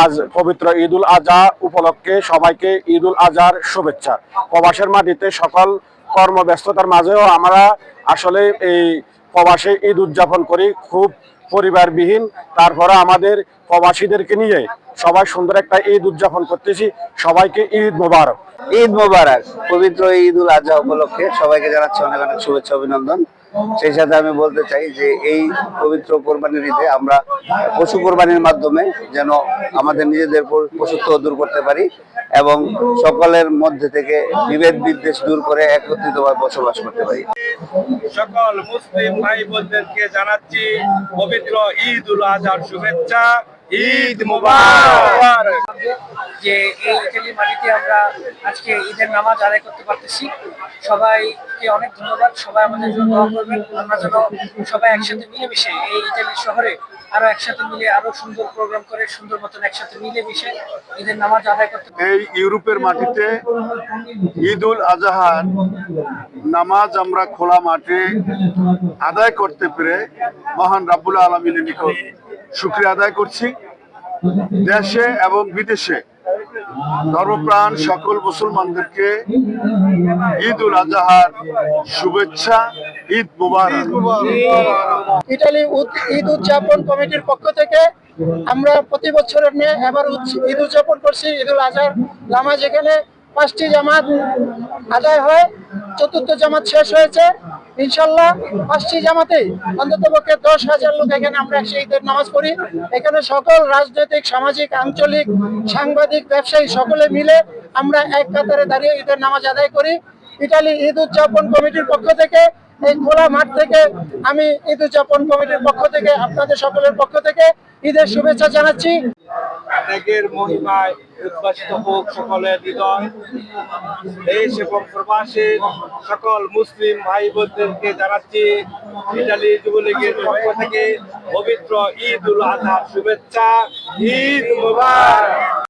আজ পবিত্র ঈদ উল আজহা উপলক্ষে সবাইকে ঈদ উল আজহার শুভেচ্ছা। প্রবাসের মাটিতে সকল কর্মব্যস্ততার মাঝেও আমরা আসলে এই প্রবাসে ঈদ উদযাপন করি খুব পরিবারবিহীন। তারপরে আমাদের প্রবাসীদেরকে নিয়ে সবাই সুন্দর একটা ঈদ উদযাপন করতেছি। সবাইকে ঈদ মোবারক। ঈদ মোবারক। পবিত্র ঈদ উল আজহা উপলক্ষে সবাইকে জানাচ্ছি অনেক অনেক শুভেচ্ছা অভিনন্দন। সেই সাথে আমি বলতে চাই যে এই পবিত্র কোরবানির ঈদে আমরা পশু কোরবানির মাধ্যমে যেন আমাদের নিজেদের পশুত্ব দূর করতে পারি এবং সকলের মধ্যে থেকে বিভেদ বিদ্বেষ দূর করে একত্রিতভাবে বসবাস করতে পারি। সকল মুসলিম ভাই বোনদেরকে জানাচ্ছি পবিত্র ঈদ উল আজহার শুভেচ্ছা। ঈদ মুবারক। যে এই ইতালির মাটিতে আমরা আজকে ঈদের নামাজ আদায় করতে পারতেছি, সবাইকে অনেক ধন্যবাদ। সবাই আমাদের জন্য দোয়া করবেন, আমরা যেন সবাই একসাথে মিলেমিশে এই ইতালির শহরে আরো একসাথে মিলে আরো সুন্দর প্রোগ্রাম করে সুন্দর মতন একসাথে মিলেমিশে ঈদের নামাজ আদায় করতে। এই ইউরোপের মাটিতে ঈদ উল আজহার নামাজ আমরা খোলা মাঠে আদায় করতে পেরে মহান রাব্বুল আলামিনের নিকট শুকরিয়া আদায় করছি। দেশে এবং বিদেশে ধর্মপ্রাণ সকল মুসলমানদেরকে ঈদ উল আজহার শুভেচ্ছা। ঈদ মুবারক। ইতালি ঈদ উদযাপন কমিটির পক্ষ থেকে আমরা প্রতি বছরের ন্যায় এবার ঈদ উদযাপন করছি। ঈদ উল আজহার নামাজ এখানে 5টি জামাত আদায় হয়, 4র্থ জামাত শেষ হয়েছে। ইনশাল্লাহ 5টি জামাতেই অন্তত পক্ষে 10,000 লোক এখানে আমরা একসাথে ঈদের নামাজ পড়ি। এখানে সকল রাজনৈতিক, সামাজিক, আঞ্চলিক, সাংবাদিক, ব্যবসায়ী সকলে মিলে আমরা এক কাতারে দাঁড়িয়ে ঈদের নামাজ আদায় করি। ইতালি ঈদ উদযাপন কমিটির পক্ষ থেকে এই খোলা মাঠ থেকে আমি ঈদ উদযাপন কমিটির পক্ষ থেকে আপনাদের সকলের পক্ষ থেকে ঈদের শুভেচ্ছা জানাচ্ছি। ত্যাগের মহিমায় উদ্ভাসিত হোক সকলের হৃদয়। দেশ এবং প্রবাসের সকল মুসলিম ভাই বোনদেরকে জানাচ্ছি ইতালি যুবলীগের পক্ষ থেকে পবিত্র ঈদ উল আজহার শুভেচ্ছা। ঈদ মুবারক।